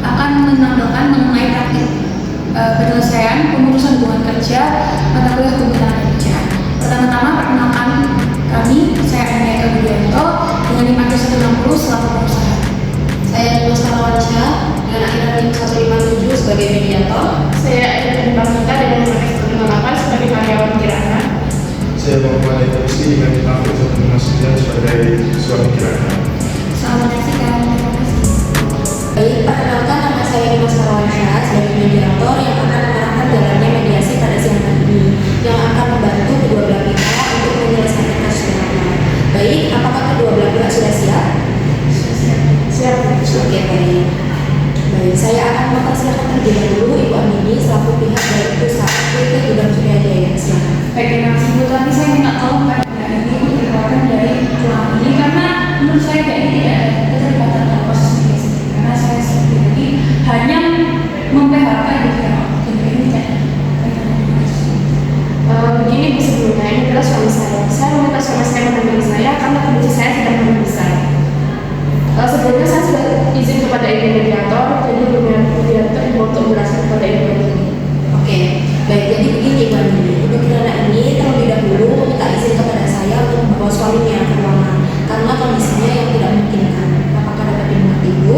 akan menampilkan mengenai praktik penyelesaian pengurusan hubungan kerja mata kuliah ketenaga kerjaan. Pertama-tama perkenalkan kami, saya Eka Budianto dengan NIM 160 selaku pengusaha. Saya Dimas Parawansyah dengan akhiran NIM 157 sebagai mediator. Saya Eka Basita dengan NIM 158 sebagai karyawan kirana. Saya Muhammad Rizky dengan NIM 159 sebagai suami kirana. Selamat menyaksikan, terima kasih. Baik, perkenalkan nama saya Dimas Parawansyah sebagai mediator yang akan mengarahkan jalannya mediasi pada siang hari ini, yang akan membantu kedua belah pihak untuk menyelesaikan kasus yang ada. Baik, apakah kedua belah pihak sudah siap? Siap. Oke, baik. Baik, saya akan mempersilakan terlebih dahulu Ibu Amini selaku pihak dari perusahaan PT Gudang Surya Jaya. Silakan. Baik, terima kasih Bu. Tapi saya minta tolong pada ini dikeluarkan dari ruangan ini karena menurut saya ini tidak ada keterlibatan dalam proses mediasi. Karena saya sendiri hanya mem-PHK gitu ya. Jadi ini tidak Begini Bu, sebelumnya ini adalah suami saya. Saya meminta suami saya menemani saya karena kondisi saya sedang membesar. Sebelumnya saya sudah izin kepada ibu mediator, jadi ibu mediator untuk menjelaskan kepada ibu ini. Oke, baik. Jadi begini Ibu Amini, Ibu Kirana ini terlebih dahulu meminta izin kepada saya untuk membawa suaminya ke ruangan karena kondisinya yang tidak memungkinkan. Apakah dapat dimengerti Ibu?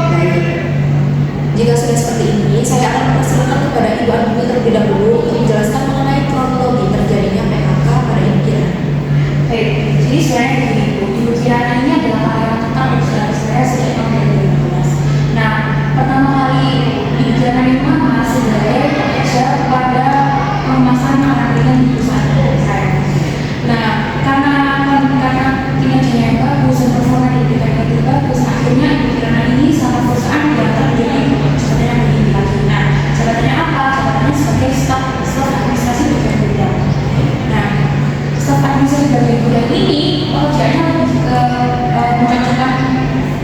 Baik. Jika sudah seperti ini, saya akan mempersilakan kepada Ibu Amini terlebih dahulu untuk menjelaskan mengenai kronologi terjadinya PHK pada Ibu Kirana. baik. Jadi sebenarnya begini Bu, Ibu Kirana ini adalah karyawan tetap perusahaan saya sejak tahun 2015. Nah, pertama kali Ibu Kirana ini masih bekerja pada pemasaran karantina di perusahaan saya. Nah, karena kinerjanya yang bagus dan performa di bidang yang juga bagus, akhirnya Ibu Kirana ini sama perusahaan diantar menjadi jabatan yang lebih lagi. Nah, jabatannya apa? Jabatannya sebagai staf administrasi bagian gudang. Nah, staf administrasi bagian gudang ini pekerjaannya lebih ke mencocokkan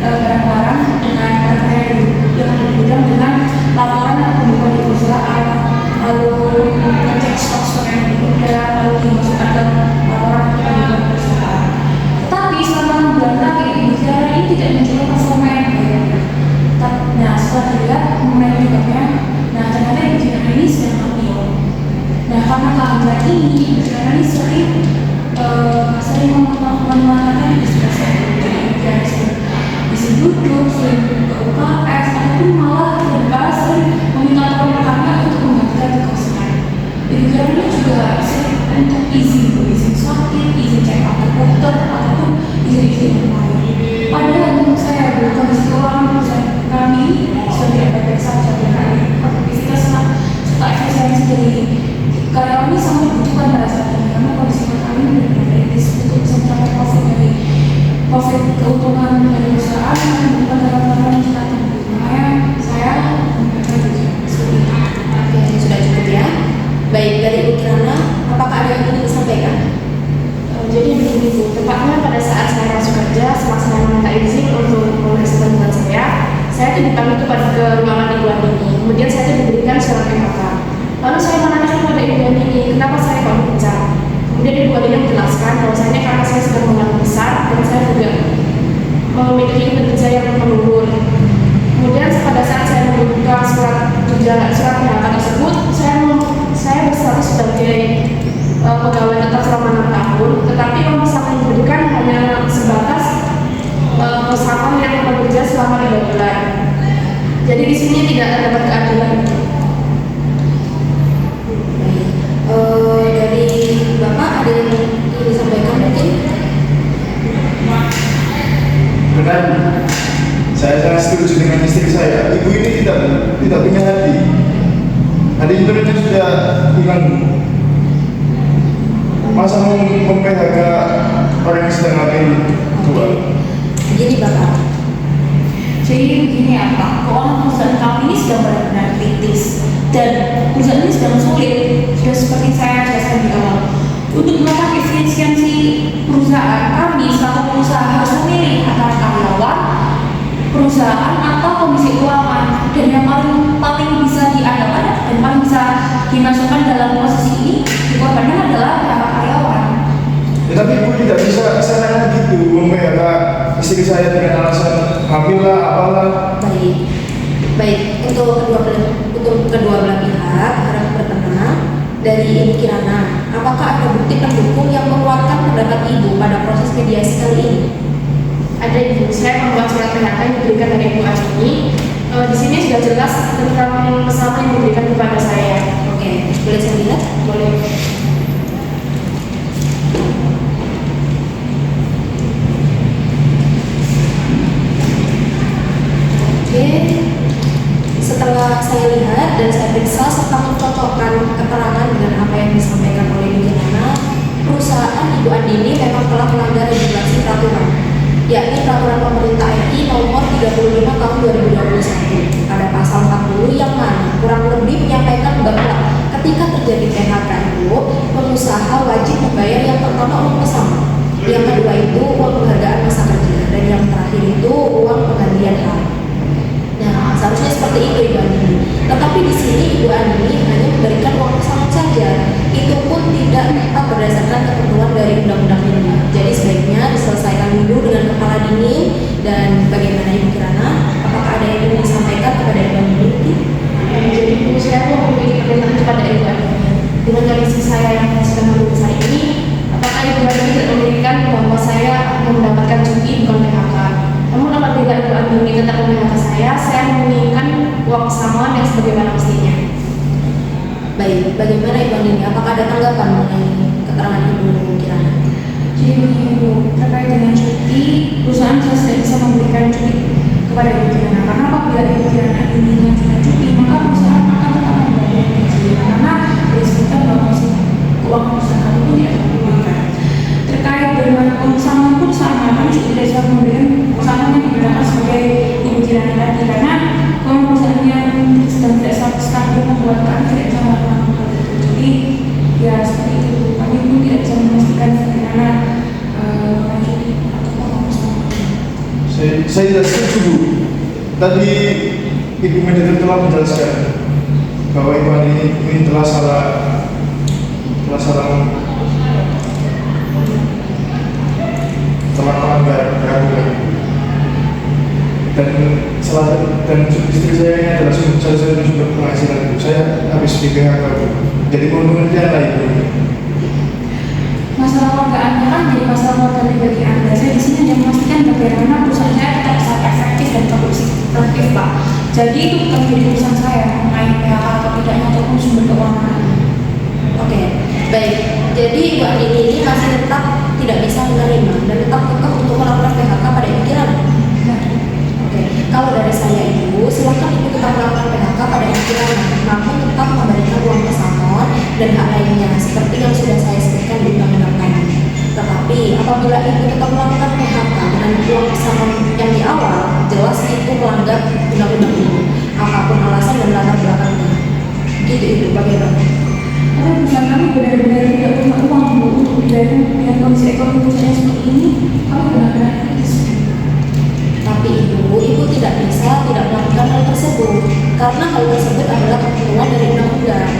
barang-barang dengan barang-barang yang ada di gudang dengan laporan pembukuan di perusahaan, lalu ngecek stok-stok yang di gudang, lalu dimasukkan ke laporan pembukuan perusahaan. Tetapi selama 6 bulan terakhir, Ibu Kirana ini tidak mencoba performa yang baik. Nah, setelah dilihat performa yang baiknya, nah ternyata Ibu Kirana ini sedang hamil. Nah, karena kehamilan ini, Ibu Kirana ini sering menelantarkan diskusi Ibu Kirana sering duduk, sering ke UKS, ataupun malah sering meminta tolong kami untuk membantukan tugasnya. Ibu Kirana ini juga sering untuk izin sakit, izin check up ke dokter, ataupun izin yang lain. Padahal menurut saya kondisi keuangan perusahaan kami sudah tidak baik-baik saja dengan aktivitas serta efisiensi dari karyawan ini sangat dibutuhkan pada saat ini karena kondisi kami benar-benar kritis untuk bisa mencapai profit keuntungan dari perusahaan yang membutuhkan karyawan yang kita tunggu. Makanya saya memberikan seperti itu. Oke, sudah cukup ya. Baik, dari Ibu Kirana, apakah ada yang ingin disampaikan? Jadi begini Bu, tepatnya pada saat saya masuk kerja, setelah saya meminta izin untuk memeriksa kandungan saya dipanggil ke ruangan Ibu Amini. Kemudian saya diberikan surat PHK. Lalu saya menanyakan kepada Ibu Amini, kenapa saya kok dipecat? Kemudian Ibu Amini menjelaskan bahwasanya karena saya sudah mengandung besar dan saya juga memiliki kerja yang menurun. Kemudian pada saat saya membuka surat PHK tersebut, saya berstatus sebagai pegawai tetap selama 6 tahun, tetapi pemasangan pendidikan hanya sebatas pesangon yang bekerja selama 3 bulan. Jadi di sini tidak terdapat keadilan. Dari Bapak ada yang ingin disampaikan mungkin? Benar, saya sangat setuju dengan istri saya. Ibu ini tidak punya hati. Hati itu sudah hilang. Masa mau mem-PHK orang yang sedang hamil tua? Begini Bapak. Jadi begini ya Pak, keuangan perusahaan kami ini sudah benar-benar kritis dan perusahaan ini sedang sulit. Sudah seperti saya jelaskan di awal. Untuk melakukan efisiensi perusahaan, kami selaku pengusaha harus memilih antara karyawan, perusahaan atau komisi keuangan. Dan yang paling bisa diandalkan dan paling bisa dimasukkan dalam posisi ini dikorbankan adalah karyawan. Ya, tapi Ibu tidak bisa senang gitu mem-PHK istri saya dengan alasan hamil lah, apalah. Baik, baik. Untuk kedua belah pihak harap pertama dari Ibu Kirana, apakah ada bukti pendukung yang menguatkan pendapat Ibu pada proses mediasi kali ini? Ada Ibu, saya membuat surat PHK yang diberikan dari Ibu Ani. Di sini sudah jelas tentang pesan yang diberikan kepada saya. Oke, boleh saya lihat? Boleh. Oke, setelah saya lihat dan saya periksa serta mencocokkan keterangan dengan apa yang disampaikan oleh Ibu Kirana, perusahaan Ibu Andini memang telah melanggar regulasi peraturan, yakni peraturan pemerintah RI nomor 35 tahun 2021. Ada pasal 40 yang mana kurang lebih menyampaikan bahwa ketika terjadi PHK itu, pengusaha wajib membayar yang pertama uang pesangon, yang kedua itu uang penghargaan masa kerja, dan yang terakhir itu uang penggantian hak. Nah, seharusnya seperti itu Ibu Andini. Tetapi di sini Ibu Andini hanya memberikan uang pesangon saja. Itu pun tidak tepat berdasarkan ketentuan dari undang-undang ini. Jadi sebaiknya diselesaikan dulu dengan kepala dingin. Dan bagaimana Ibu Kirana? Apakah ada yang ingin disampaikan kepada Ibu Andini? Jadi Ibu, saya mau memiliki permintaan kepada Ibu Andini. Dengan kondisi saya yang sedang berusaha ini, apakah Ibu Andini tidak memberikan bahwa saya akan mendapatkan cuti bukan PHK? Namun apabila Ibu Andini tetap memihak saya menginginkan uang pesangon yang sebagaimana mestinya. Baik, bagaimana Ibu Andini? Apakah ada tanggapan mengenai keterangan Ibu Kirana? Jadi begini Bu, terkait dengan cuti, perusahaan tidak bisa memberikan cuti kepada Ibu Kirana karena apabila Ibu Kirana ingin mengajukan cuti, maka perusahaan akan tetap membayar gaji karena disebutkan bahwa keuangan perusahaan itu tidak akan diberikan. Terkait dengan pesangon pun sama, kami juga tidak bisa memberikan pesangon yang digunakan sebagai Ibu Kirana tadi karena keuangan perusahaan yang sedang tidak stabil membuat kami tidak bisa melakukan hal itu. Jadi ya seperti itu, kami pun tidak bisa memastikan bagaimana mengajukan atau pesangon. Saya tidak setuju. Tadi Ibu Mediator telah menjelaskan bahwa Ibu ini telah salah melanggar peraturan. Dan istri saya ini adalah salah satu sumber penghasilan ibu. Saya habis di PHK, jadi pengertian lah ibu. Masalah keluarga Anda kan jadi masalah keluarga pribadi Anda. Saya di sini hanya memastikan bagaimana perusahaan saya tetap bisa efektif dan produktif Pak. Jadi itu bukan menjadi urusan saya mengenai PHK atau tidaknya ataupun sumber keuangan. Oke, baik. Jadi Ibu Andini ini masih tetap tidak bisa menerima dan tetap kekeh untuk melakukan PHK pada Ibu Kirana. Nah, Oke, kalau dari saya Ibu, silakan Ibu tetap melakukan PHK pada Ibu Kirana, namun tetap memberikan uang pesangon dan hak lainnya seperti yang sudah saya sebutkan di undang-undang tadi. Tetapi apabila Ibu tetap melakukan PHK dengan uang pesangon yang di awal, jelas itu melanggar undang-undang ini. Apapun alasan dan latar belakangnya. Gitu Ibu, bagaimana? tapi perusahaan kami benar-benar tidak punya uang Bu untuk dibayar dengan kondisi ekonomi saya seperti ini. Kami benar-benar kritis. Tapi Ibu tidak bisa tidak melakukan hal tersebut karena hal tersebut adalah ketentuan dari undang-undang.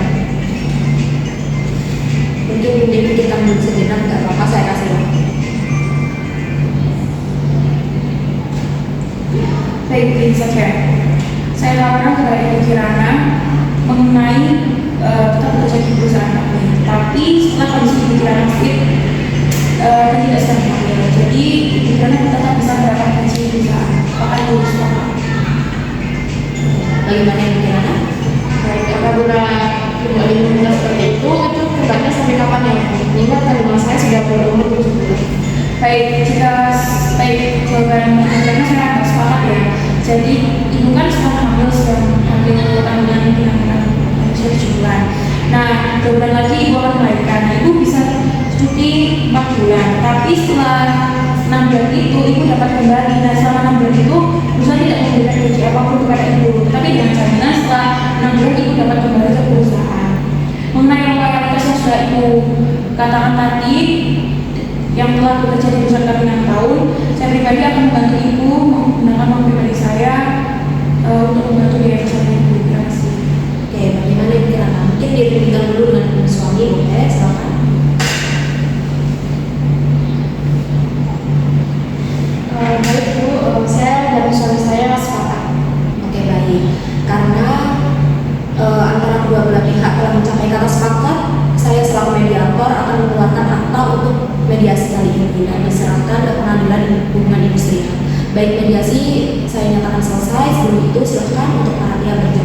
Mungkin dipikirkan dulu sejenak, nggak apa-apa saya kasih waktu. Baik, begini saja. Saya laporkan kepada Ibu Kirana mengenai tetap bekerja di perusahaan kami. Tapi setelah kondisi Ibu Kirana fit, tidak sedang hamil. Jadi Ibu Kirana tetap bisa mendapatkan gaji di perusahaan. Apakah Ibu sepakat? Bagaimana Ibu Kirana? Baik, apabila Ibu Andini meminta seperti itu kedepannya sampai kapan ya Bu? Mengingat kandungan saya sudah berumur 7 bulan. Baik, jika baik jawaban Ibu Kirana saya agak sepakat ya. Jadi Ibu kan sedang hamil kandungan ini dengan usia 7 bulan. Nah, 2 bulan lagi Ibu akan melahirkan. Ibu bisa cuti 4 bulan. Tapi setelah 6 bulan itu Ibu dapat kembali. Nah, selama 6 bulan itu perusahaan tidak memberikan gaji apapun kepada Ibu. Tapi dengan jaminan setelah 6 bulan Ibu dapat kembali ke perusahaan. Mengenai loyalitas yang sudah Ibu katakan tadi, yang telah bekerja di perusahaan kami 6 tahun, saya pribadi akan membantu Ibu menggunakan uang pribadi saya untuk membantu biaya perusahaan Ibu. Terima kasih. Oke, bagaimana Ibu Kirana? Mungkin dihubungkan dulu dengan suami boleh, silakan. Baik Bu, saya dan suami ini dan diserahkan ke pengadilan hubungan industrial. Baik mediasi saya nyatakan selesai, sebelum itu silakan untuk para pihak berjalan.